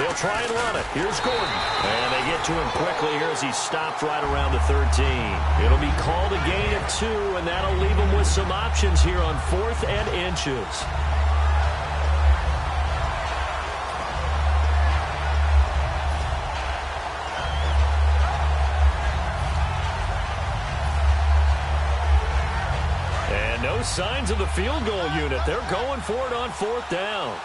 They'll try and run it. Here's Gordon. And they get to him quickly here as he stopped right around the 13. It'll be called a gain of 2, and that'll leave him with some options here on 4th and inches. And no signs of the field goal unit. They're going for it on 4th down.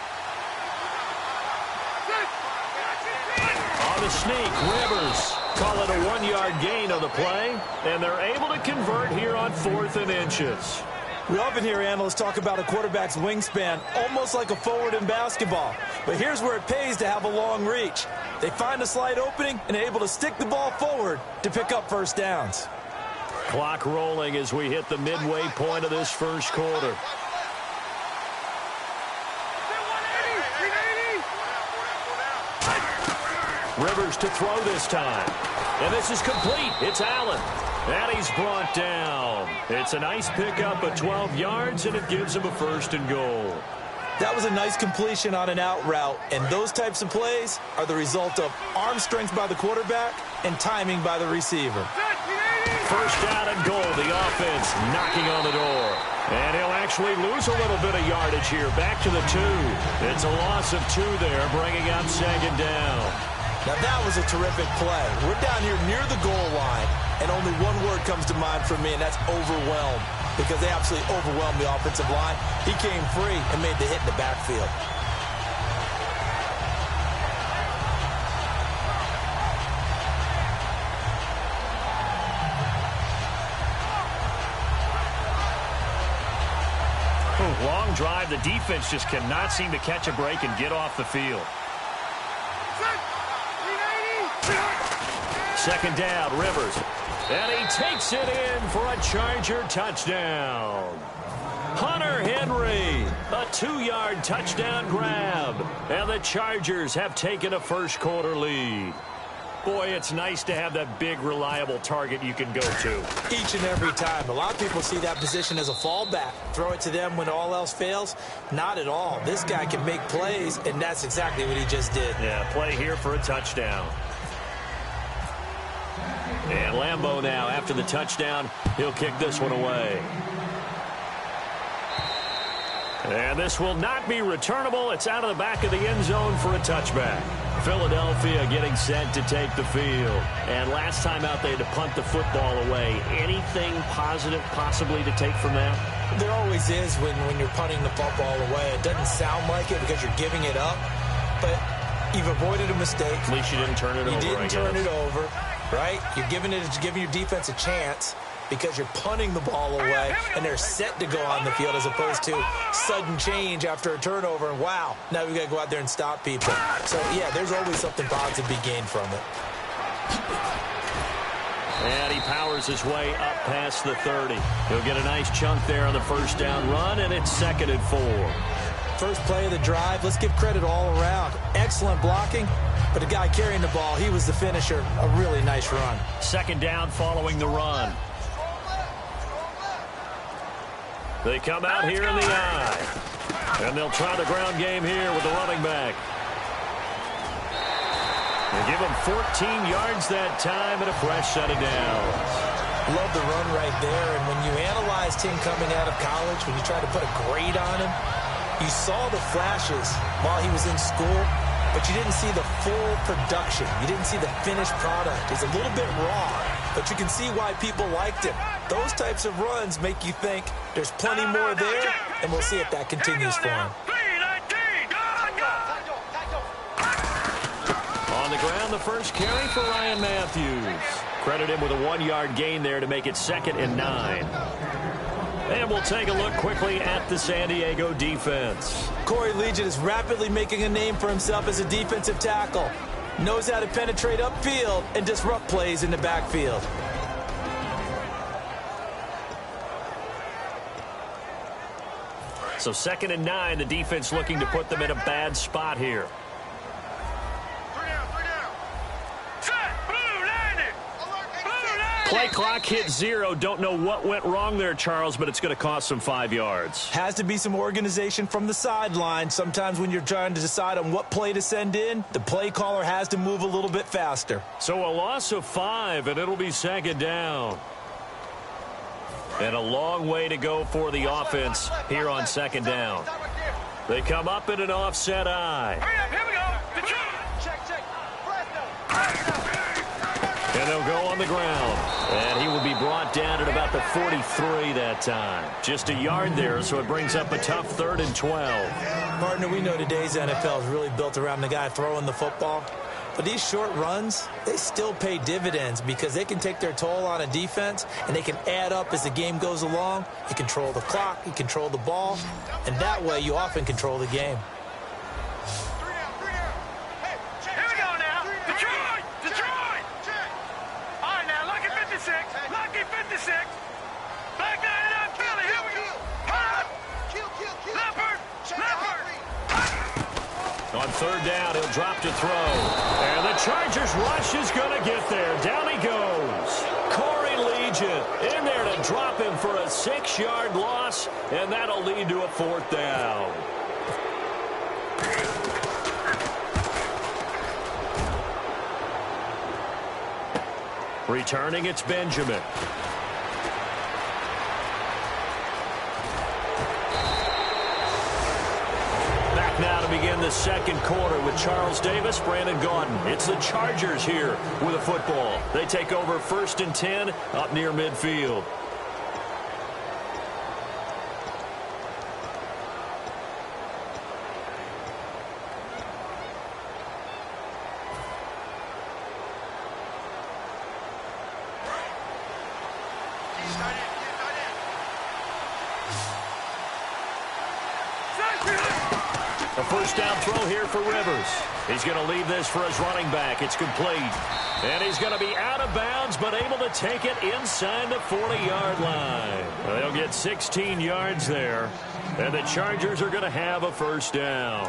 On the sneak, Rivers call it a 1-yard gain on the play, and they're able to convert here on 4th and inches. We often hear analysts talk about a quarterback's wingspan, almost like a forward in basketball. But here's where it pays to have a long reach. They find a slight opening and are able to stick the ball forward to pick up first downs. Clock rolling as we hit the midway point of this first quarter. Rivers to throw this time. And this is complete. It's Allen. And he's brought down. It's a nice pickup of 12 yards, and it gives him a 1st and goal. That was a nice completion on an out route, and those types of plays are the result of arm strength by the quarterback and timing by the receiver. 1st down and goal. The offense knocking on the door. And he'll actually lose a little bit of yardage here. Back to the 2. It's a loss of 2 there, bringing up 2nd down. Now that was a terrific play. We're down here near the goal line, and only one word comes to mind for me, and that's overwhelmed, because they absolutely overwhelmed the offensive line. He came free and made the hit in the backfield. Long drive. The defense just cannot seem to catch a break and get off the field. 2nd down, Rivers. And he takes it in for a Charger touchdown. Hunter Henry, a 2-yard touchdown grab. And the Chargers have taken a first quarter lead. Boy, it's nice to have that big, reliable target you can go to. Each and every time. A lot of people see that position as a fallback. Throw it to them when all else fails. Not at all. This guy can make plays, and that's exactly what he just did. Yeah, play here for a touchdown. And Lambeau now, after the touchdown, he'll kick this one away. And this will not be returnable. It's out of the back of the end zone for a touchback. Philadelphia getting set to take the field. And last time out, they had to punt the football away. Anything positive possibly to take from that? There always is when you're punting the football away. It doesn't sound like it because you're giving it up, but you've avoided a mistake. At least you didn't turn it over, You didn't turn it over, right? You're giving your defense a chance because you're punting the ball away, and they're set to go on the field as opposed to sudden change after a turnover, and wow, now we've got to go out there and stop people. So, yeah, there's always something positive to be gained from it. And he powers his way up past the 30. He'll get a nice chunk there on the 1st down run, and it's 2nd and 4. First play of the drive, let's give credit all around. Excellent blocking, but the guy carrying the ball, he was the finisher. A really nice run. 2nd down following the run. They come out here in the eye. And they'll try the ground game here with the running back. They give him 14 yards that time and a fresh set of downs. Love the run right there. And when you analyzed him coming out of college, when you tried to put a grade on him, you saw the flashes while he was in school, but you didn't see the full production. You didn't see the finished product. He's a little bit raw, but you can see why people liked him. Those types of runs make you think there's plenty more there, and we'll see if that continues for him. On the ground, the first carry for Ryan Matthews. Credit him with a 1-yard gain there to make it 2nd and 9. And we'll take a look quickly at the San Diego defense. Corey Legion is rapidly making a name for himself as a defensive tackle. Knows how to penetrate upfield and disrupt plays in the backfield. So 2nd and 9, the defense looking to put them in a bad spot here. Play clock hit 0. Don't know what went wrong there, Charles, but it's going to cost them 5 yards. Has to be some organization from the sideline. Sometimes when you're trying to decide on what play to send in, the play caller has to move a little bit faster. So a loss of 5, and it'll be second down. And a long way to go for the offense here on second down. They come up in an offset eye. Here we go. And they'll go on the ground. And he will be brought down at about the 43 that time. Just a yard there, so it brings up a tough 3rd and 12. Partner, we know today's NFL is really built around the guy throwing the football. But these short runs, they still pay dividends because they can take their toll on a defense, and they can add up as the game goes along. You control the clock, you control the ball, and that way you often control the game. Here we go now. Detroit! Detroit! All right, now, lucky 56. Lucky 56. Back 99, Philly. Here we go. Hop! Leopard! Leopard! On 3rd down, he'll drop to throw. And the Chargers rush is going to get there. Down he goes. Corey Legion in there to drop him for a 6-yard loss, and that'll lead to a 4th down. Returning, it's Benjamin. Back now to begin the second quarter with Charles Davis, Brandon Gaudin. It's the Chargers here with a football. They take over 1st and 10 up near midfield. A 1st down throw here for Rivers. He's going to leave this for his running back. It's complete. And he's going to be out of bounds, but able to take it inside the 40-yard line. Well, they'll get 16 yards there. And the Chargers are going to have a 1st down.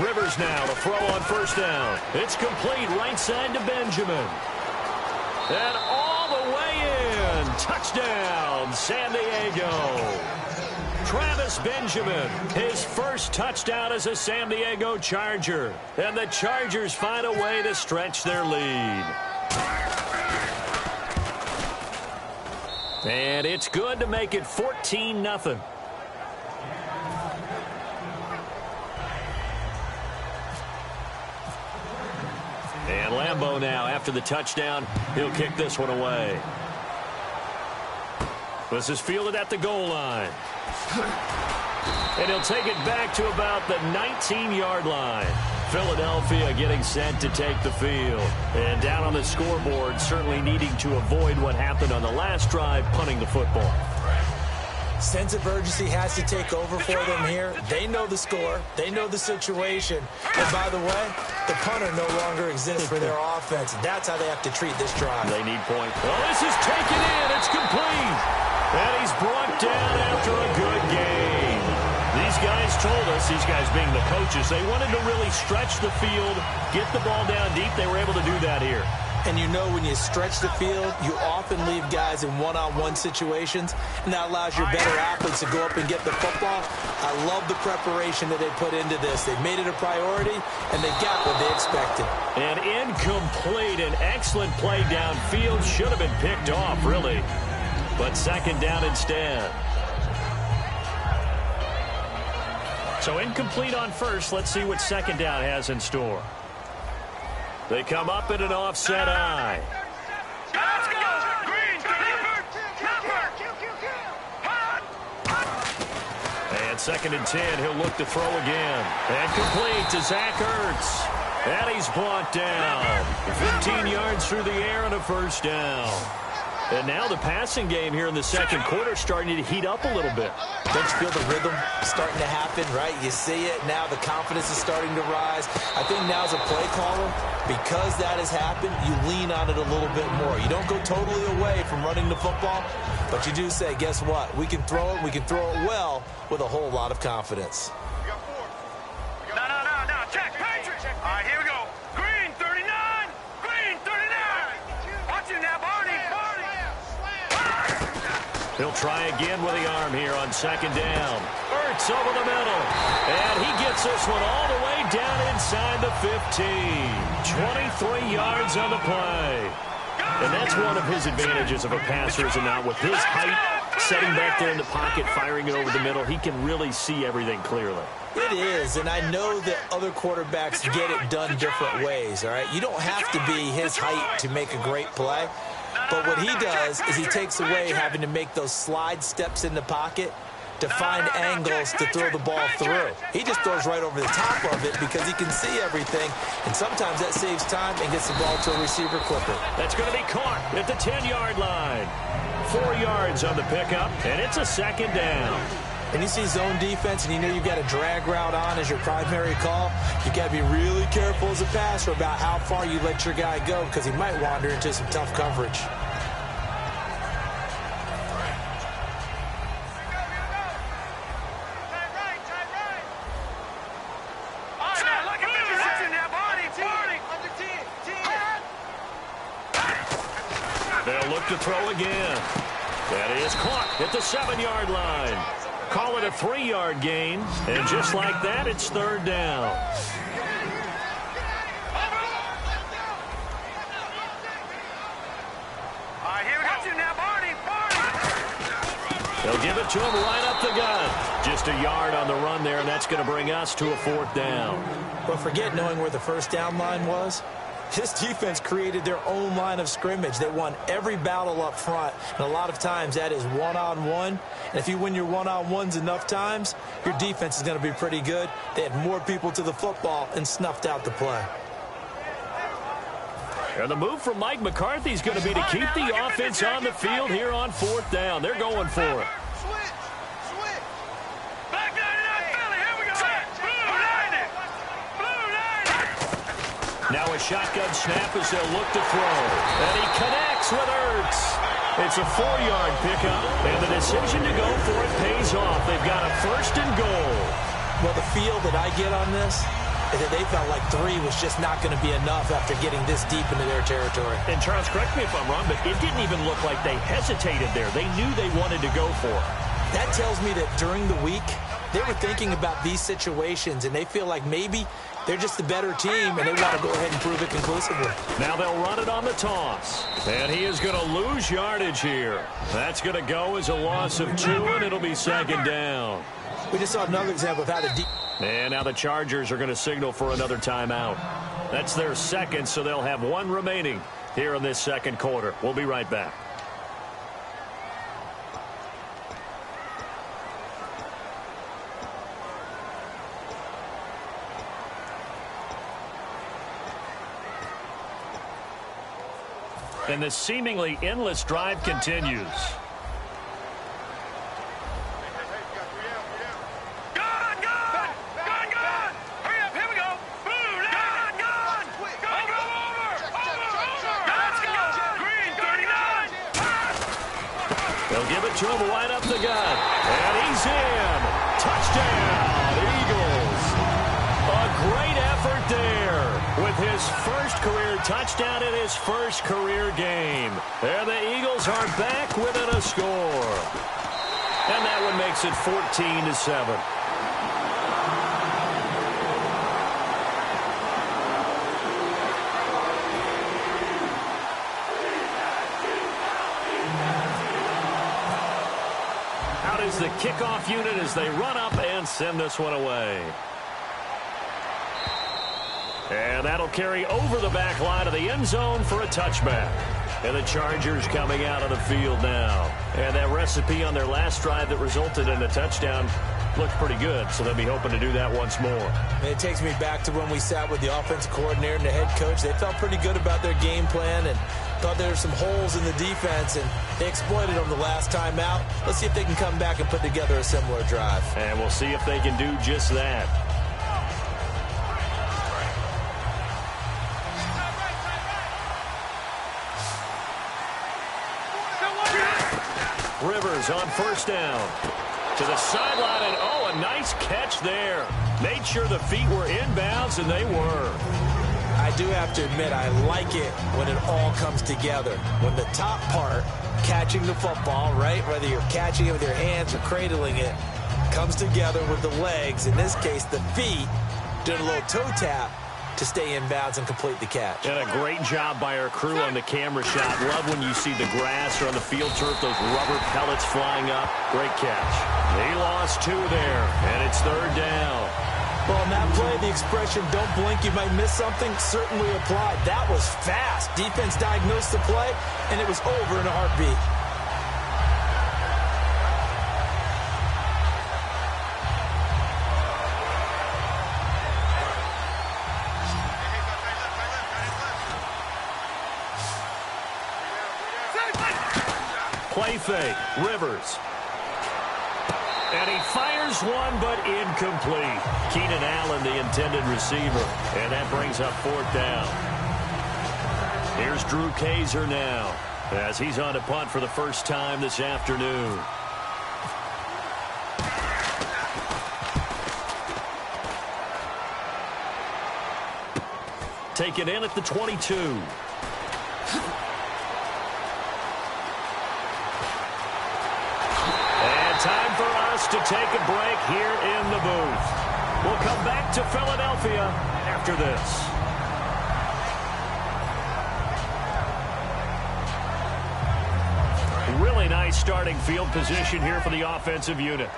Rivers now to throw on 1st down. It's complete right side to Benjamin. And all the way in. Touchdown, San Diego. Travis Benjamin, his first touchdown as a San Diego Charger. And the Chargers find a way to stretch their lead. And it's good to make it 14-0. And Lambeau now, after the touchdown, he'll kick this one away. This is fielded at the goal line. And he'll take it back to about the 19-yard line. Philadelphia getting set to take the field. And down on the scoreboard, certainly needing to avoid what happened on the last drive, punting the football. Sense of urgency has to take over for them here. They know the score. They know the situation. And by the way, the punter no longer exists for their offense. That's how they have to treat this drive. They need point. Well, this is taken in. It's complete. And he's brought down after a good game. These guys told us, these guys being the coaches, they wanted to really stretch the field, get the ball down deep. They were able to do that here. And you know when you stretch the field, you often leave guys in one-on-one situations, and that allows your better athletes to go up and get the football. I love the preparation that they put into this. They made it a priority, and they got what they expected. An incomplete, an excellent play downfield. Should have been picked off, really. But second down instead. So incomplete on first. Let's see what second down has in store. They come up in an offset eye. Let's go! Green, And 2nd and 10, he'll look to throw again. And complete to Zach Ertz. And he's brought down. 15 yards through the air and a 1st down. And now the passing game here in the second quarter starting to heat up a little bit. Don't you feel the rhythm starting to happen, right? You see it. Now the confidence is starting to rise. I think now as a play caller, because that has happened, you lean on it a little bit more. You don't go totally away from running the football, but you do say, guess what? We can throw it. We can throw it well with a whole lot of confidence. He'll try again with the arm here on second down. Ertz over the middle. And he gets this one all the way down inside the 15. 23 yards on the play. And that's one of his advantages of a passer, is not with his height, setting back there in the pocket, firing it over the middle. He can really see everything clearly. It is, and I know that other quarterbacks get it done different ways, all right? You don't have to be his height to make a great play. But what he does is he takes away having to make those slide steps in the pocket to find angles to throw the ball through. He just throws right over the top of it because he can see everything, and sometimes that saves time and gets the ball to a receiver quicker. That's going to be caught at the 10-yard line. 4 yards on the pickup, and it's a second down. And you see zone defense and you know you've got a drag route on as your primary call, you've got to be really careful as a passer about how far you let your guy go because he might wander into some tough coverage. They'll look to throw again. That is caught at the 7-yard line. Call it a 3-yard gain, and just like that, it's third down. They'll give it to him right up the gut. Just a yard on the run there, and that's going to bring us to a fourth down. But forget knowing where the first down line was. This defense created their own line of scrimmage. They won every battle up front, and a lot of times that is one-on-one. And if you win your one-on-ones enough times, your defense is going to be pretty good. They had more people to the football and snuffed out the play. And the move from Mike McCarthy is going to be to keep the offense on the field here on fourth down. They're going for it. Now a shotgun snap as they'll look to throw. And he connects with Ertz. It's a 4-yard pickup, and the decision to go for it pays off. They've got a first and goal. Well, the feel that I get on this is that they felt like 3 was just not going to be enough after getting this deep into their territory. And Charles, correct me if I'm wrong, but it didn't even look like they hesitated there. They knew they wanted to go for it. That tells me that during the week, they were thinking about these situations, and they feel like maybe they're just the better team, and they want to go ahead and prove it conclusively. Now they'll run it on the toss. And he is going to lose yardage here. That's going to go as a loss of 2, and it'll be second down. We just saw another example of how the and now the Chargers are going to signal for another timeout. That's their second, so they'll have 1 remaining here in this second quarter. We'll be right back. And the seemingly endless drive continues. They'll give it to him right up the gut. And he's in. Touchdown, Eagles. A great effort there with his first career touchdown in his first career game. And the Eagles are back within a score. And that one makes it 14-7. Out is the kickoff unit as they run up and send this one away. And that'll carry over the back line of the end zone for a touchback. And the Chargers coming out of the field now. And that recipe on their last drive that resulted in a touchdown looked pretty good, so they'll be hoping to do that once more. And it takes me back to when we sat with the offensive coordinator and the head coach. They felt pretty good about their game plan and thought there were some holes in the defense, and they exploited them the last time out. Let's see if they can come back and put together a similar drive. And we'll see if they can do just that. Rivers on first down. To the sideline, and oh, a nice catch there. Made sure the feet were inbounds, and they were. I do have to admit, I like it when it all comes together. When the top part, catching the football, right, whether you're catching it with your hands or cradling it, comes together with the legs, in this case the feet, doing a little toe tap to stay in bounds and complete the catch. And a great job by our crew on the camera shot. Love when you see the grass or on the field turf, those rubber pellets flying up. Great catch. He lost 2 there, and it's 3rd down. Well, in that play, the expression, don't blink, you might miss something, certainly applied. That was fast. Defense diagnosed the play, and it was over in a heartbeat. Play fake, Rivers. And he fires one, but incomplete. Keenan Allen, the intended receiver. And that brings up 4th down. Here's Drew Kaiser now, as he's on to punt for the first time this afternoon. Taken in at the 22. Time for us to take a break here in the booth. We'll come back to Philadelphia after this. Really nice starting field position here for the offensive unit.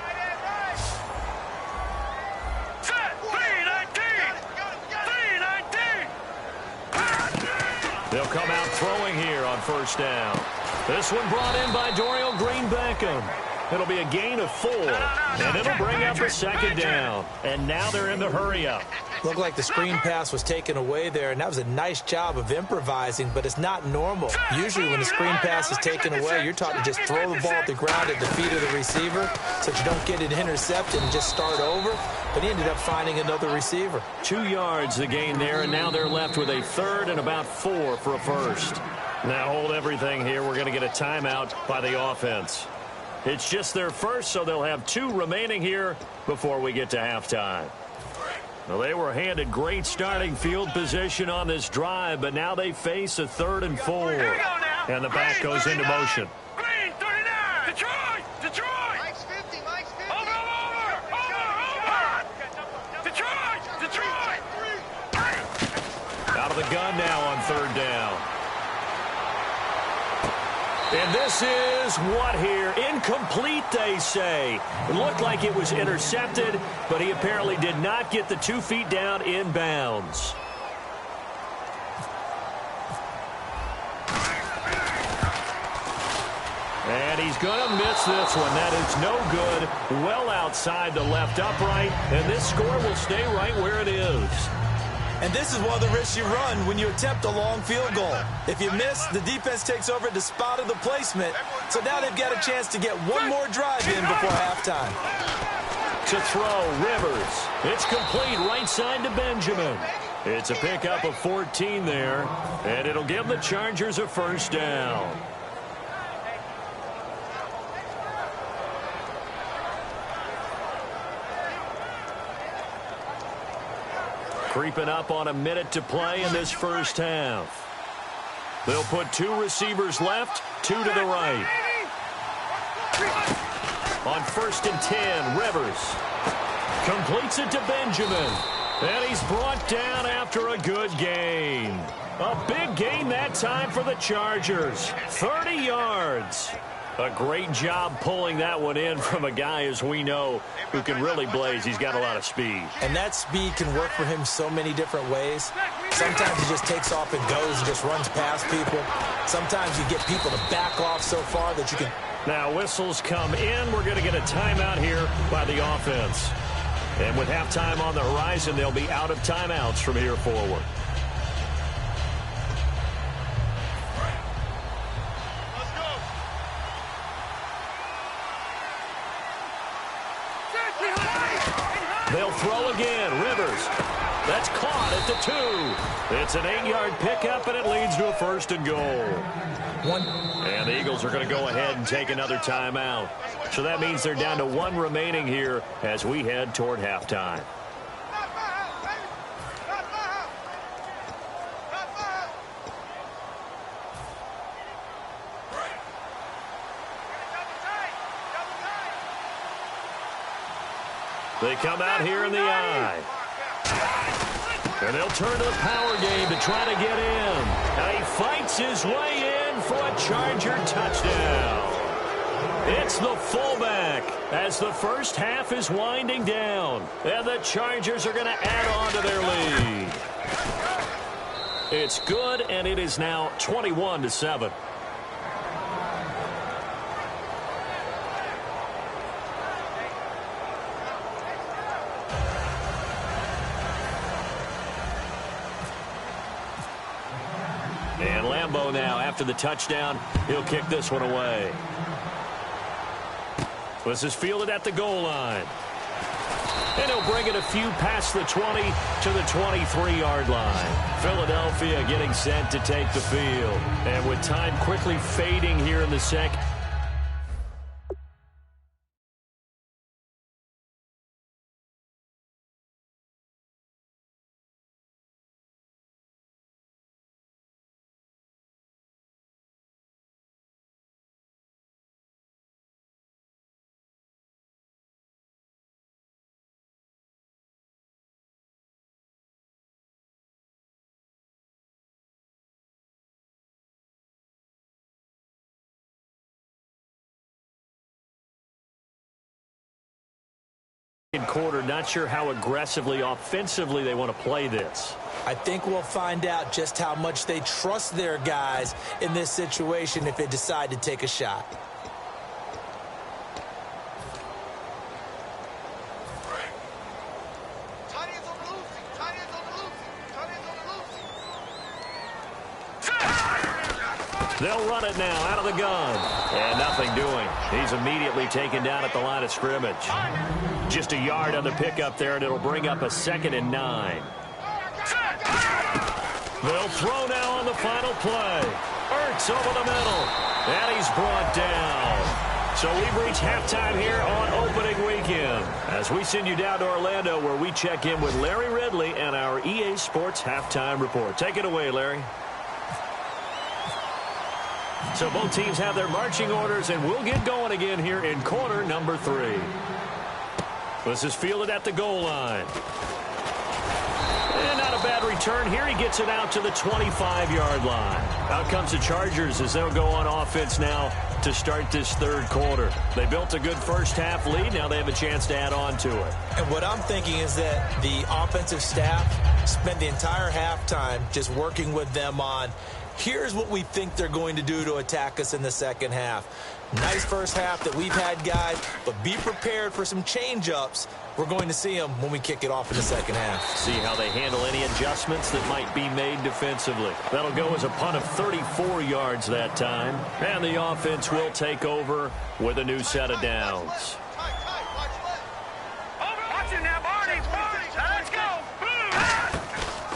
They'll come out throwing here on 1st down. This one brought in by Dorial Green-Beckham. It'll be a gain of 4, and it'll bring up a 2nd down. And now they're in the hurry-up. Looked like the screen pass was taken away there, and that was a nice job of improvising, but it's not normal. Usually when the screen pass is taken away, you're taught to just throw the ball at the ground at the feet of the receiver so that you don't get it intercepted and just start over. But he ended up finding another receiver. 2 yards the gain there, and now they're left with a 3rd and about 4 for a 1st. Now hold everything here. We're going to get a timeout by the offense. It's just their first, so they'll have 2 remaining here before we get to halftime. Well, they were handed great starting field position on this drive, but now they face a 3rd and 4. And the back goes into motion. Green, 39. Detroit! Detroit! Mike's 50. Mike's 50. Over! Detroit! Detroit! Out of the gun now on 3rd down. And this is what here? Incomplete, they say. It looked like it was intercepted, but he apparently did not get the 2 feet down in bounds. And he's going to miss this one. That is no good. Well outside the left upright, and this score will stay right where it is. And this is one of the risks you run when you attempt a long field goal. If you miss, the defense takes over at the spot of the placement. So now they've got a chance to get one more drive in before halftime. To throw, Rivers. It's complete right side to Benjamin. It's a pickup of 14 there, and it'll give the Chargers a 1st down. Creeping up on a minute to play in this first half. They'll put 2 receivers left, 2 to the right. On 1st and 10, Rivers completes it to Benjamin. And he's brought down after a good gain. A big gain that time for the Chargers. 30 yards. A great job pulling that one in from a guy, as we know, who can really blaze. He's got a lot of speed. And that speed can work for him so many different ways. Sometimes he just takes off and goes and just runs past people. Sometimes you get people to back off so far that you can. Now whistles come in. We're going to get a timeout here by the offense. And with halftime on the horizon, they'll be out of timeouts from here forward. They'll throw again. Rivers. That's caught at the 2. It's an 8-yard pickup, and it leads to a 1st and goal. And the Eagles are going to go ahead and take another timeout. So that means they're down to 1 remaining here as we head toward halftime. They come out here in the I. And they'll turn to the power game to try to get in. Now he fights his way in for a Charger touchdown. It's the fullback as the first half is winding down. And the Chargers are going to add on to their lead. It's good, and it is now 21-7. And Lambeau now, after the touchdown, he'll kick this one away. This is fielded at the goal line. And he'll bring it a few past the 20 to the 23-yard line. Philadelphia getting set to take the field. And with time quickly fading here in the second. Quarter, not sure how aggressively, offensively they want to play this. I think we'll find out just how much they trust their guys in this situation if they decide to take a shot. They'll run it now out of the gun. And nothing doing. He's immediately taken down at the line of scrimmage. Just a yard on the pickup there, and it'll bring up a 2nd and 9. They'll throw now on the final play. Ertz over the middle. And he's brought down. So we've reached halftime here on opening weekend. As we send you down to Orlando, where we check in with Larry Ridley and our EA Sports Halftime Report. Take it away, Larry. So both teams have their marching orders, and we'll get going again here in quarter number 3. This is fielded at the goal line. And not a bad return here. He gets it out to the 25-yard line. Out comes the Chargers as they'll go on offense now to start this third quarter. They built a good first half lead. Now they have a chance to add on to it. And what I'm thinking is that the offensive staff spent the entire halftime just working with them on, here's what we think they're going to do to attack us in the second half. Nice first half that we've had, guys, but be prepared for some change-ups. We're going to see them when we kick it off in the second half. See how they handle any adjustments that might be made defensively. That'll go as a punt of 34 yards that time. And the offense will take over with a new set of downs.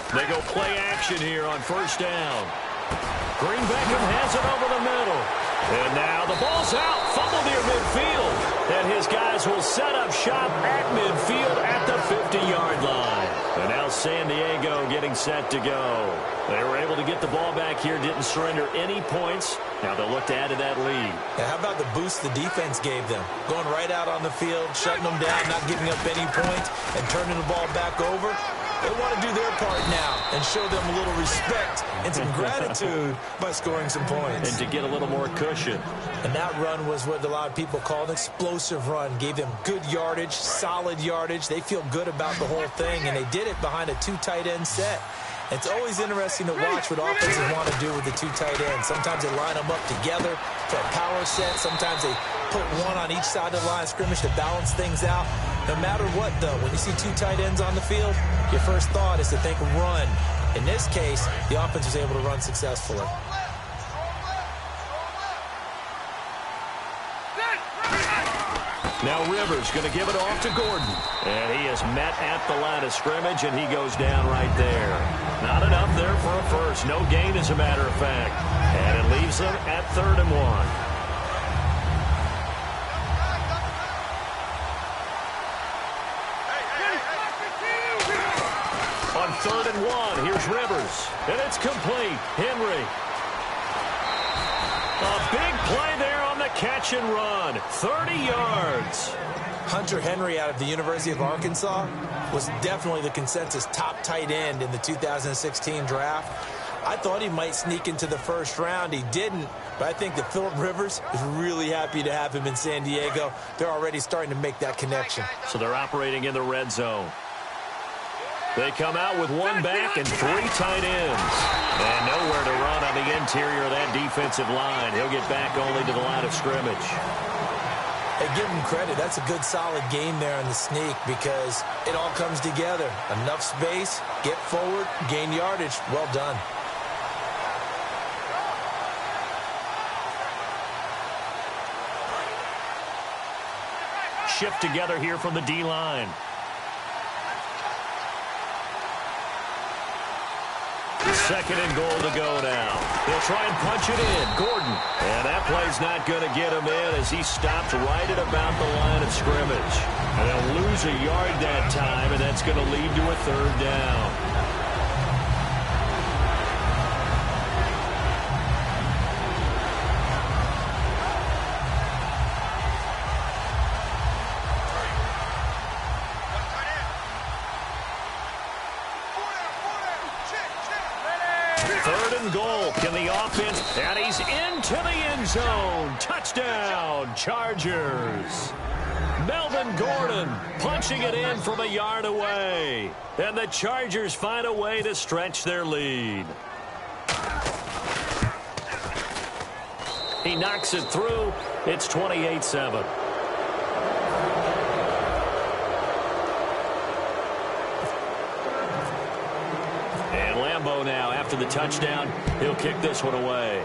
They go play action here on first down. Green Beckham has it over the middle. And now the ball's out. Fumble near midfield. And his guys will set up shop at midfield at the 50-yard line. And now San Diego getting set to go. They were able to get the ball back here, didn't surrender any points. Now they'll look to add to that lead. Yeah, how about the boost the defense gave them? Going right out on the field, shutting them down, not giving up any points, and turning the ball back over. They want to do their part now and show them a little respect and some gratitude by scoring some points. And to get a little more cushion. And that run was what a lot of people call an explosive run. Gave them good yardage, solid yardage. They feel good about the whole thing, and they did it behind a 2 tight end set. It's always interesting to watch what offenses want to do with the 2 tight ends. Sometimes they line them up together for a power set. Sometimes they put one on each side of the line of scrimmage to balance things out. No matter what, though, when you see 2 tight ends on the field, your first thought is to think run. In this case, the offense was able to run successfully. Now Rivers going to give it off to Gordon. And he is met at the line of scrimmage, and he goes down right there. Not enough there for a first. No gain, as a matter of fact. And it leaves them at 3rd and 1. On 3rd and 1, here's Rivers. And it's complete. Henry. A big play there on the catch and run, 30 yards. Hunter Henry out of the University of Arkansas was definitely the consensus top tight end in the 2016 draft. I thought he might sneak into the first round. He didn't, but I think that Phillip Rivers is really happy to have him in San Diego. They're already starting to make that connection. So they're operating in the red zone. They come out with one back and 3 tight ends. And nowhere to run on the interior of that defensive line. He'll get back only to the line of scrimmage. Hey, give him credit. That's a good, solid game there on the sneak because it all comes together. Enough space, get forward, gain yardage. Well done. Shift together here from the D-line. Second and goal to go now. He'll try and punch it in. Gordon. And that play's not going to get him in as he stopped right at about the line of scrimmage. And they'll lose a yard that time, and that's going to lead to a third down. Goal. Can the offense, and he's into the end zone. Touchdown, Chargers. Melvin Gordon punching it in from a yard away. And the Chargers find a way to stretch their lead. He knocks it through. It's 28-7. Now after the touchdown, he'll kick this one away.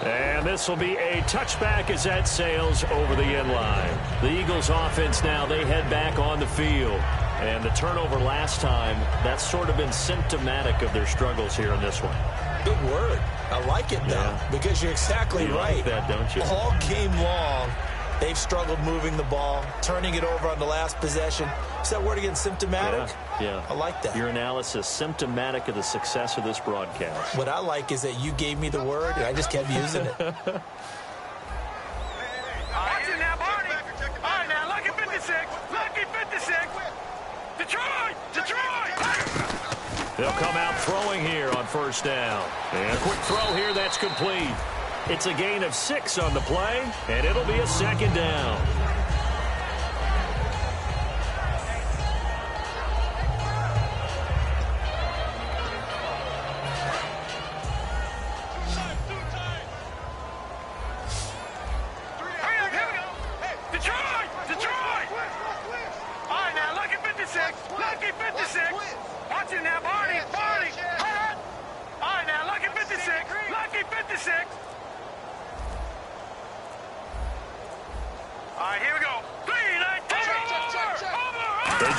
And this will be a touchback as that sails over the end line. The Eagles offense now, they head back on the field. And the turnover last time, that's sort of been symptomatic of their struggles here in this one. Good word. I like it, though, because you're exactly right. You like that, don't you? All game long, they've struggled moving the ball, turning it over on the last possession. Is that word again, symptomatic? Yeah. I like that. Your analysis, symptomatic of the success of this broadcast. What I like is that you gave me the word, and I just kept using it. Watch it now, Barney. All right, now, lucky 56. Lucky 56. Detroit! Detroit! They'll come out throwing here on first down. And a quick throw here, that's complete. It's a gain of 6 on the play, and it'll be a second down.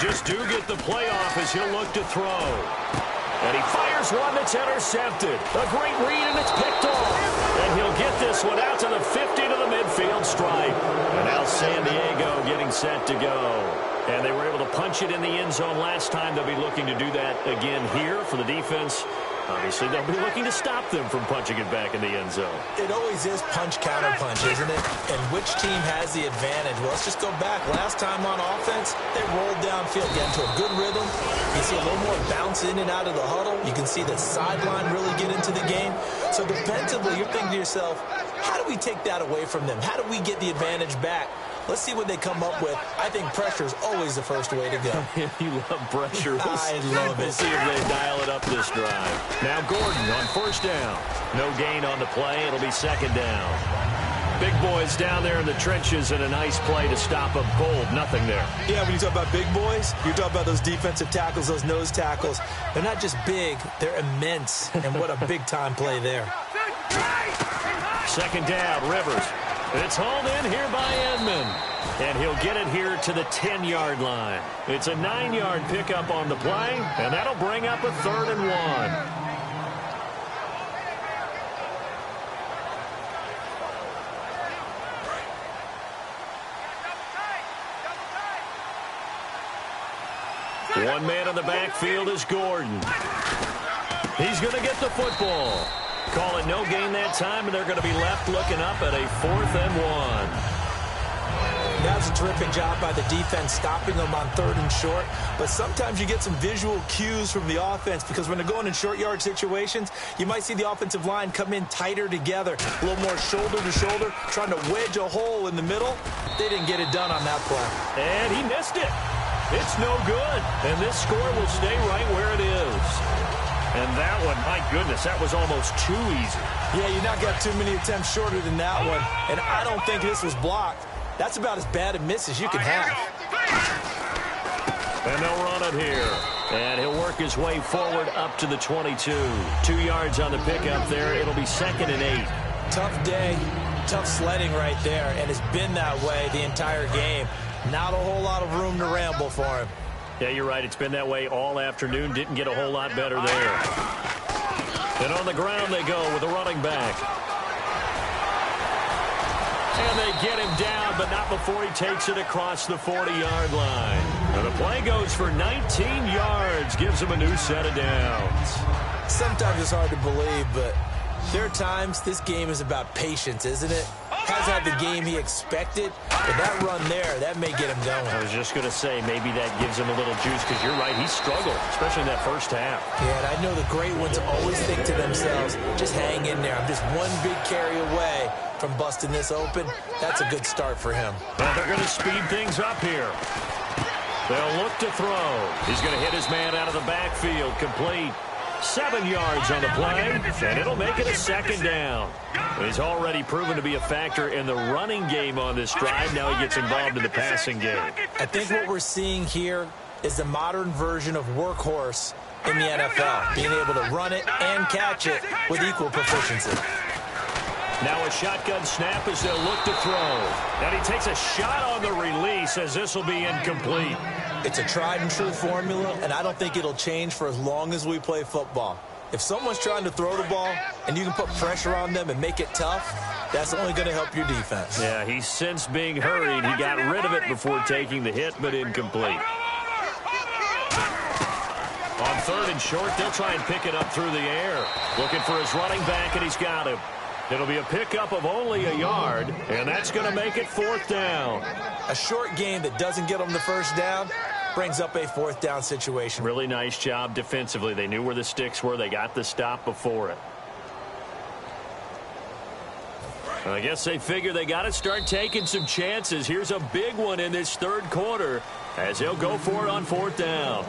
Just do get the playoff as he'll look to throw. And he fires one that's intercepted. A great read, and it's picked off. And he'll get this one out to the 50 to the midfield stripe. And now San Diego getting set to go. And they were able to punch it in the end zone last time. They'll be looking to do that again here for the defense. Obviously, they'll be looking to stop them from punching it back in the end zone. It always is punch-counter-punch, isn't it? And which team has the advantage? Well, let's just go back. Last time on offense, they rolled downfield, get into a good rhythm. You see a little more bounce in and out of the huddle. You can see the sideline really get into the game. So defensively, you're thinking to yourself, how do we take that away from them? How do we get the advantage back? Let's see what they come up with. I think pressure is always the first way to go. You love pressure. I love it. We'll see if they dial it up this drive. Now Gordon on first down. No gain on the play. It'll be second down. Big boys down there in the trenches, and a nice play to stop them cold. Nothing there. Yeah, when you talk about big boys, you're talking about those defensive tackles, those nose tackles. They're not just big, they're immense. And what a big-time play there. Second down, Rivers. It's hauled in here by Edmond. And he'll get it here to the 10-yard line. It's a 9-yard pickup on the play, and that'll bring up a 3rd and 1. One man in the backfield is Gordon. He's going to get the football. Call it no gain that time, and they're going to be left looking up at a 4th and 1. That's a terrific job by the defense stopping them on 3rd and short. But sometimes you get some visual cues from the offense because when they're going in short yard situations, you might see the offensive line come in tighter together, a little more shoulder to shoulder, trying to wedge a hole in the middle. They didn't get it done on that play. And he missed it. It's no good. And this score will stay right where it is. And that one, my goodness, that was almost too easy. Yeah, you not got too many attempts shorter than that one. And I don't think this was blocked. That's about as bad a miss as you can have. And they'll run it here. And he'll work his way forward up to the 22. 2 yards on the pickup there. It'll be 2nd and 8. Tough day, tough sledding right there, and it's been that way the entire game. Not a whole lot of room to ramble for him. Yeah, you're right. It's been that way all afternoon. Didn't get a whole lot better there. And on the ground they go with a running back. And they get him down, but not before he takes it across the 40-yard line. And the play goes for 19 yards, gives him a new set of downs. Sometimes it's hard to believe, but there are times this game is about patience, isn't it? Hasn't had the game he expected, but that run there, that may get him going. I was just going to say, maybe that gives him a little juice, because you're right, he struggled, especially in that first half. Yeah, and I know the great ones always think to themselves, just hang in there. I'm just one big carry away from busting this open. That's a good start for him. Well, they're going to speed things up here. They'll look to throw. He's going to hit his man out of the backfield, complete. 7 yards on the play, and it'll make it a 2nd down. He's already proven to be a factor in the running game on this drive. Now he gets involved in the passing game. I think what we're seeing here is the modern version of workhorse in the NFL, being able to run it and catch it with equal proficiency. Now a shotgun snap as they'll look to throw. And he takes a shot on the release as this will be incomplete. It's a tried-and-true formula, and I don't think it'll change for as long as we play football. If someone's trying to throw the ball and you can put pressure on them and make it tough, that's only going to help your defense. Yeah, he's since being hurried. He got rid of it before taking the hit, but incomplete. On 3rd and short, they'll try and pick it up through the air. Looking for his running back, and he's got him. It'll be a pickup of only a yard, and that's going to make it 4th down. A short game that doesn't get them the first down brings up a 4th down situation. Really nice job defensively. They knew where the sticks were. They got the stop before it. And I guess they figure they got to start taking some chances. Here's a big one in this 3rd quarter as they'll go for it on 4th down.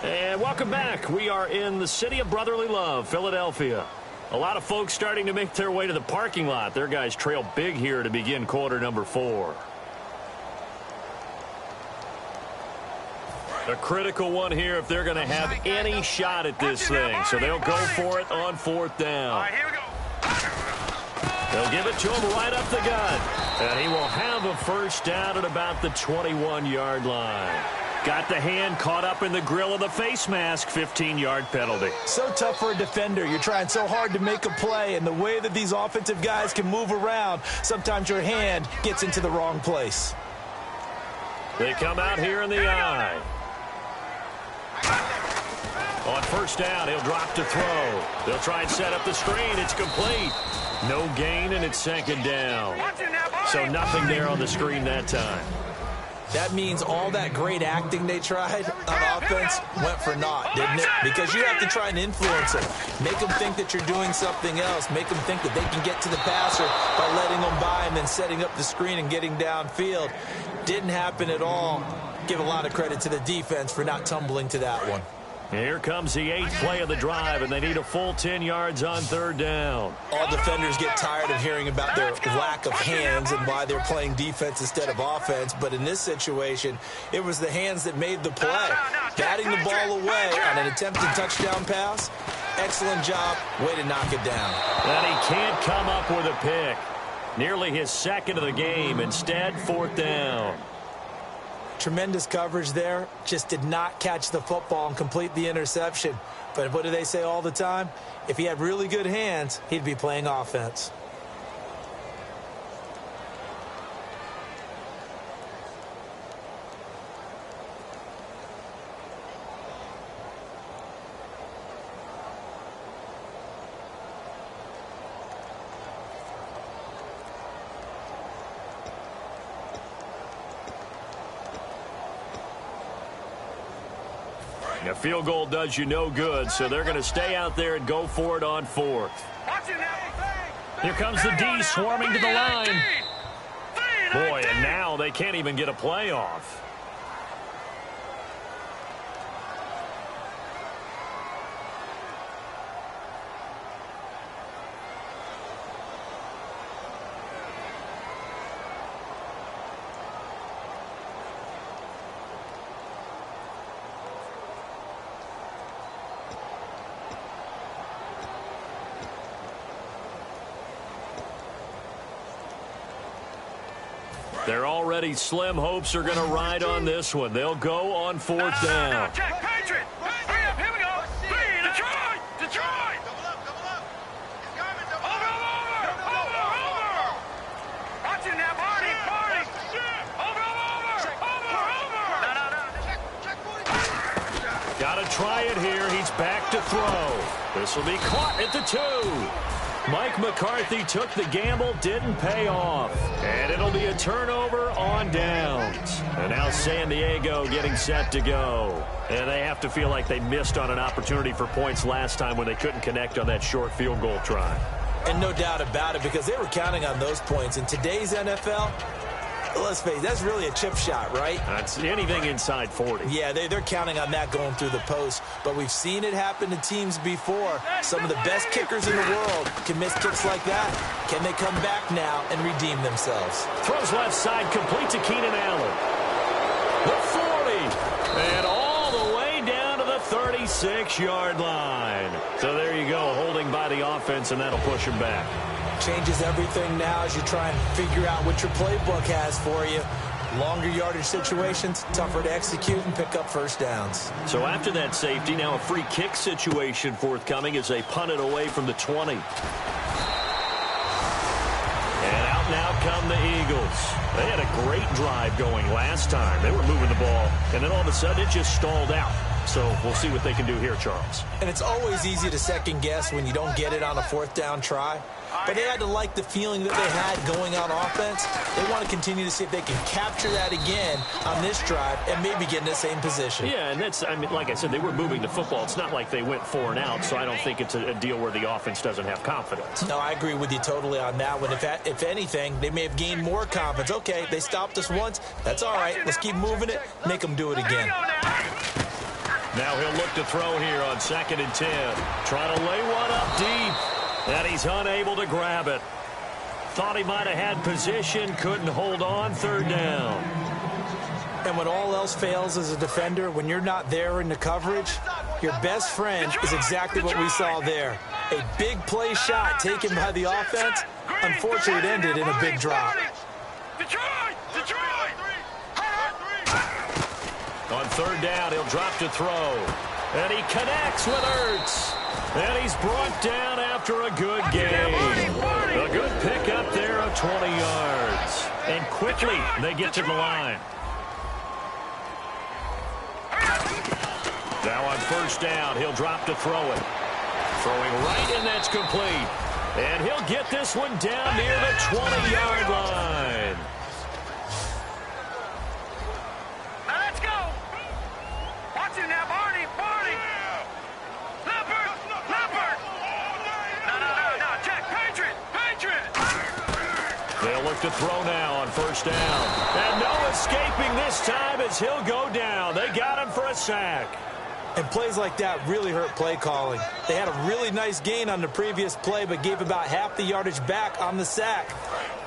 And welcome back. We are in the city of brotherly love, Philadelphia. A lot of folks starting to make their way to the parking lot. Their guys trail big here to begin quarter number 4. A critical one here if they're going to have any shot at this thing. So they'll go for it on 4th down. All right, here we go. They'll give it to him right up the gut. And he will have a first down at about the 21-yard line. Got the hand caught up in the grill of the face mask. 15-yard penalty. So tough for a defender. You're trying so hard to make a play, and the way that these offensive guys can move around, sometimes your hand gets into the wrong place. They come out here in the eye. On 1st down, he'll drop to throw. They'll try and set up the screen. It's complete. No gain, and it's 2nd down. So nothing there on the screen that time. That means all that great acting they tried on offense went for naught, didn't it? Because you have to try and influence them. Make them think that you're doing something else. Make them think that they can get to the passer by letting them by and then setting up the screen and getting downfield. Didn't happen at all. Give a lot of credit to the defense for not tumbling to that one. Here comes the 8th play of the drive, and they need a full 10 yards on 3rd down. All defenders get tired of hearing about their lack of hands and why they're playing defense instead of offense. But in this situation, it was the hands that made the play. Batting the ball away on an attempted touchdown pass, excellent job. Way to knock it down. And he can't come up with a pick. Nearly his 2nd of the game. Instead, 4th down. Tremendous coverage there. Just did not catch the football and complete the interception. But what do they say all the time? If he had really good hands, he'd be playing offense. A field goal does you no good, so they're going to stay out there and go for it on fourth. Here comes the D swarming to the line. Boy, and now they can't even get a play off. Their already slim hopes are going to ride on this one. They'll go on fourth down. Check, Patriot. Hurry up, here we go. Detroit. Detroit. Over. Watch it now, Barney. Over. Got to try it here. He's back to throw. This will be caught at the 2. Mike McCarthy took the gamble, didn't pay off. And it'll be a turnover on downs. And now San Diego getting set to go. And they have to feel like they missed on an opportunity for points last time when they couldn't connect on that short field goal try. And no doubt about it, because they were counting on those points. In today's NFL, let's face it, that's really a chip shot, right? That's anything inside 40. Yeah, they're counting on that going through the post. But we've seen it happen to teams before. Some of the best kickers in the world can miss kicks like that. Can they come back now and redeem themselves? Throws left side, complete to Keenan Allen. The 40. And all the way down to the 36-yard line. So there you go, holding by the offense, and that'll push him back. Changes everything now as you try and figure out what your playbook has for you. Longer yardage situations, tougher to execute and pick up first downs. So after that safety, now a free kick situation forthcoming as they punt it away from the 20. And out now come the Eagles. They had a great drive going last time. They were moving the ball, and then all of a sudden it just stalled out. So we'll see what they can do here, Charles. And it's always easy to second guess when you don't get it on a fourth down try. But they had to like the feeling that they had going on offense. They want to continue to see if they can capture that again on this drive and maybe get in the same position. Yeah, and that's, I mean, like I said, they were moving the football. It's not like they went 4 and out, so I don't think it's a deal where the offense doesn't have confidence. No, I agree with you totally on that one. If anything, they may have gained more confidence. Okay, they stopped us once. That's all right. Let's keep moving it. Make them do it again. Now he'll look to throw here on 2nd and 10. Trying to lay one up deep. And he's unable to grab it. Thought he might have had position, couldn't hold on, 3rd down. And when all else fails as a defender, when you're not there in the coverage, your best friend is exactly what we saw there. A big play shot taken by the offense. Unfortunately, it ended in a big drop. On 3rd down, he'll drop to throw. And he connects with Ertz. And he's brought down after a good game. A good pick up there of 20 yards. And quickly, they get to the line. Now on 1st down, he'll drop to throw it. Throwing right, and that's complete. And he'll get this one down near the 20-yard line. They'll look to throw now on 1st down. And no escaping this time as he'll go down. They got him for a sack. And plays like that really hurt play calling. They had a really nice gain on the previous play, but gave about half the yardage back on the sack.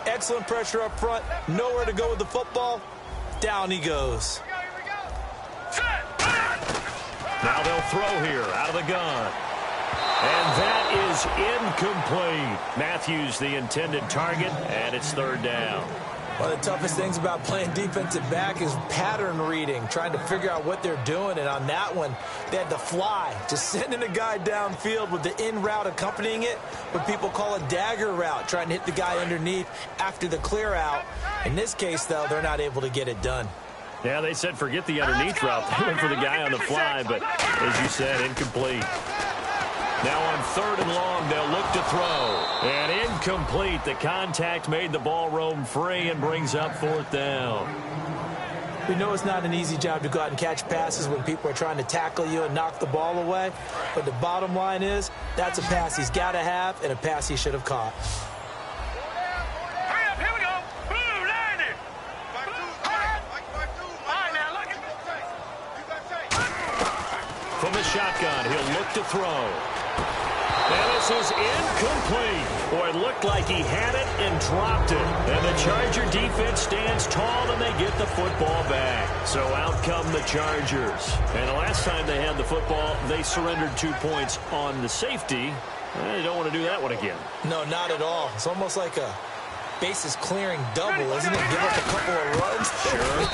Excellent pressure up front. Nowhere to go with the football. Down he goes. Now they'll throw here out of the gun. And that is incomplete. Matthews the intended target, and it's 3rd down. One of the toughest things about playing defensive back is pattern reading, trying to figure out what they're doing. And on that one, they had to fly, just sending a guy downfield with the in route accompanying it, what people call a dagger route, trying to hit the guy underneath after the clear out. In this case, though, they're not able to get it done. Yeah, they said forget the underneath route. They went for the guy on the fly, but as you said, incomplete. Now on 3rd and long, they'll look to throw. And incomplete. The contact made the ball roam free and brings up 4th down. We know it's not an easy job to go out and catch passes when people are trying to tackle you and knock the ball away. But the bottom line is, that's a pass he's got to have and a pass he should have caught. Hurry up, here we go. Blue, line it. All right, now, look at. From the shotgun, he'll look to throw. And this is incomplete. Boy, it looked like he had it and dropped it. And the Charger defense stands tall, and they get the football back. So out come the Chargers. And the last time they had the football, they surrendered 2 points on the safety. They don't want to do that one again. No, not at all. It's almost like a bases clearing double, isn't it? Give up a couple of runs. Sure.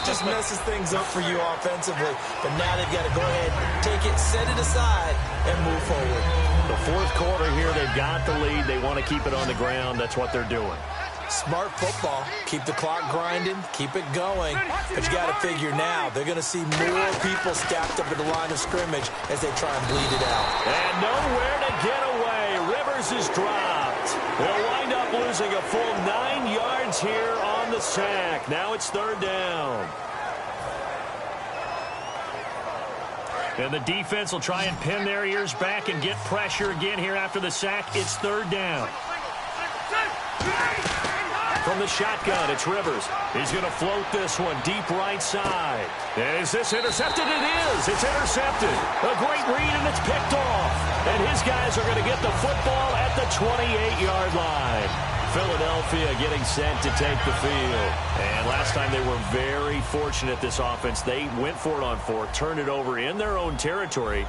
just messes things up for you offensively. But now they've got to go ahead, take it, set it aside, and move forward. The fourth quarter here, they've got the lead. They want to keep it on the ground. That's what they're doing. Smart football. Keep the clock grinding. Keep it going. But you got to figure now, they're going to see more people stacked up at the line of scrimmage as they try and bleed it out. And nowhere to get away. Rivers is dropped. They'll wind up losing a full 9 yards here on the sack. Now it's third down. And the defense will try and pin their ears back and get pressure again here after the sack. It's third down. From the shotgun, it's Rivers. He's going to float this one deep right side. Is this intercepted? It is. It's intercepted. A great read, and it's picked off. And his guys are going to get the football at the 28-yard line. Philadelphia getting set to take the field. And last time they were very fortunate, this offense. They went for it on 4, turned it over in their own territory,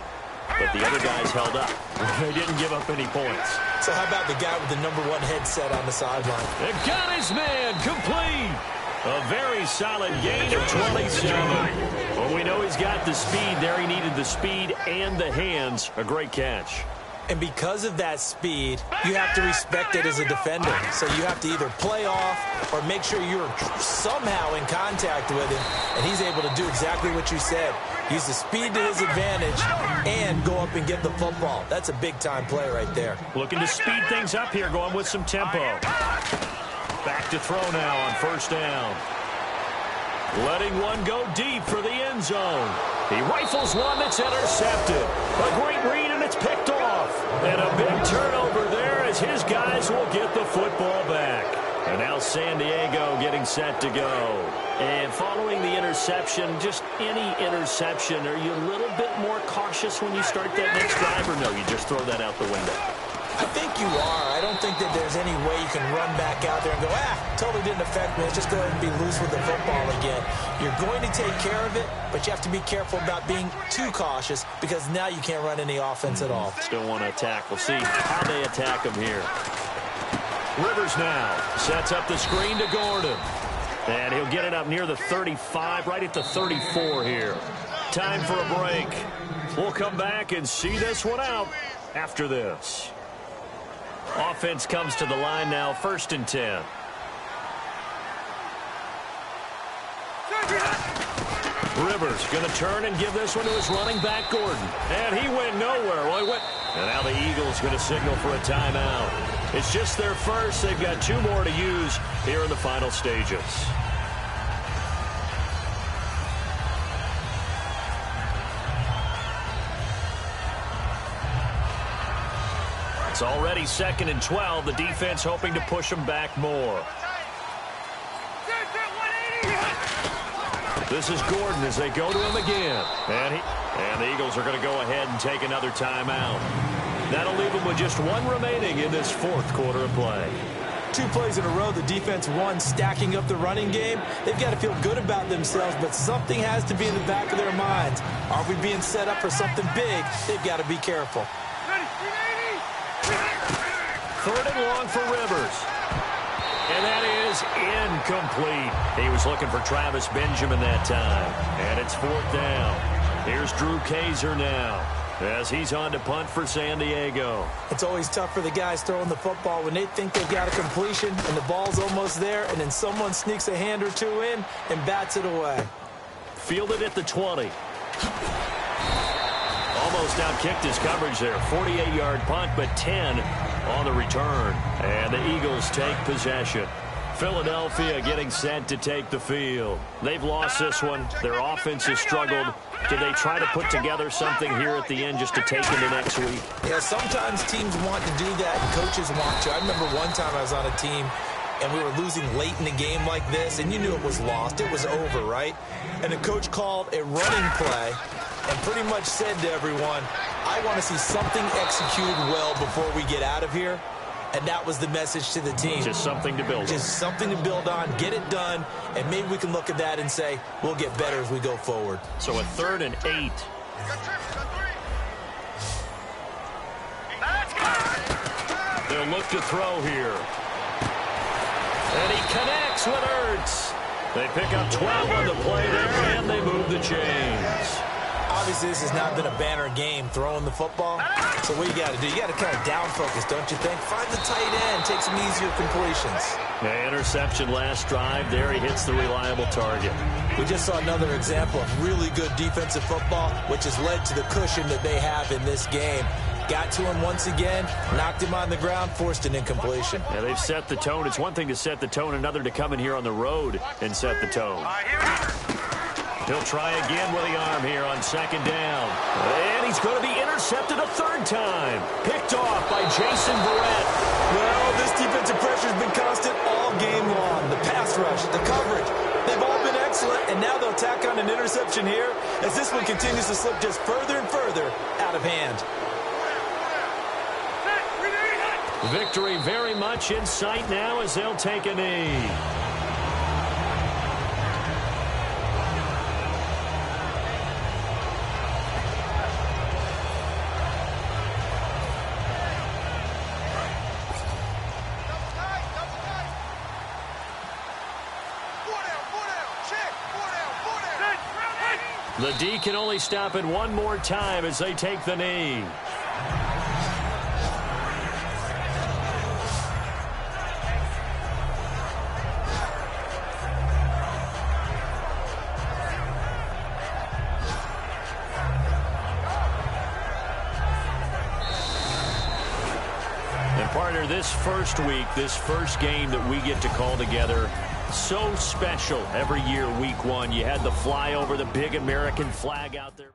but the other guys held up. They didn't give up any points. So how about the guy with the #1 headset on the sideline? They've got his man complete. A very solid gain of 27. Well, we know he's got the speed there. He needed the speed and the hands. A great catch. And because of that speed, you have to respect it as a defender. So you have to either play off or make sure you're somehow in contact with him. And he's able to do exactly what you said. Use the speed to his advantage and go up and get the football. That's a big-time play right there. Looking to speed things up here, going with some tempo. Back to throw now on first down. Letting one go deep for the end zone. He rifles one that's intercepted. A great read, and it's picked off. And a big turnover there as his guys will get the football back. And now San Diego getting set to go. And following the interception, just any interception, are you a little bit more cautious when you start that next drive, or no, you just throw that out the window? I think you are. I don't think that there's any way you can run back out there and go, totally didn't affect me. Let's just go ahead and be loose with the football again. You're going to take care of it, but you have to be careful about being too cautious because now you can't run any offense at all. Still want to attack. We'll see how they attack him here. Rivers now sets up the screen to Gordon. And he'll get it up near the 35, right at the 34 here. Time for a break. We'll come back and see this one out after this. Offense comes to the line now, 1st and 10. Rivers going to turn and give this one to his running back, Gordon. And he went nowhere. Well, he went. And now the Eagles going to signal for a timeout. It's just their first. They've got 2 more to use here in the final stages. It's already 2nd and 12. The defense hoping to push them back more. This is Gordon as they go to him again. And the Eagles are going to go ahead and take another timeout. That'll leave them with just 1 remaining in this 4th quarter of play. 2 plays in a row, the defense won, stacking up the running game. They've got to feel good about themselves, but something has to be in the back of their minds. Are we being set up for something big? They've got to be careful. 3rd and long for Rivers. And that is incomplete. He was looking for Travis Benjamin that time. And it's 4th down. Here's Drew Kaiser now as he's on to punt for San Diego. It's always tough for the guys throwing the football when they think they've got a completion and the ball's almost there, and then someone sneaks a hand or 2 in and bats it away. Fielded at the 20. Almost outkicked his coverage there. 48-yard punt, but 10 on the return. And the Eagles take possession. Philadelphia getting set to take the field. They've lost this one. Their offense has struggled. Do they try to put together something here at the end just to take into next week? Yeah, sometimes teams want to do that and coaches want to. I remember one time I was on a team and we were losing late in the game like this, and you knew it was lost. It was over, right? And the coach called a running play and pretty much said to everyone, I want to see something executed well before we get out of here. And that was the message to the team. Just something to build on. Just something to build on, get it done, and maybe we can look at that and say, we'll get better as we go forward. So a 3rd and 8. They'll look to throw here. And he connects with Ertz. They pick up 12 on the play there, and they move the chains. Obviously, this has not been a banner game throwing the football. So what you got to do, you got to kind of down focus, don't you think? Find the tight end, take some easier completions. Yeah, interception last drive. There he hits the reliable target. We just saw another example of really good defensive football, which has led to the cushion that they have in this game. Got to him once again, knocked him on the ground, forced an incompletion. Yeah, they've set the tone. It's one thing to set the tone, another to come in here on the road and set the tone. He'll try again with the arm here on 2nd down. And he's going to be intercepted a 3rd time. Picked off by Jason Verrett. Well, this defensive pressure has been constant all game long. The pass rush, the coverage, they've all been excellent, and now they'll tack on an interception here as this one continues to slip just further and further out of hand. Victory very much in sight now as they'll take a knee. The D can only stop it one more time as they take the knee. And partner, this first week, this first game that we get to call together, so special every year, week 1. You had the flyover, the big American flag out there.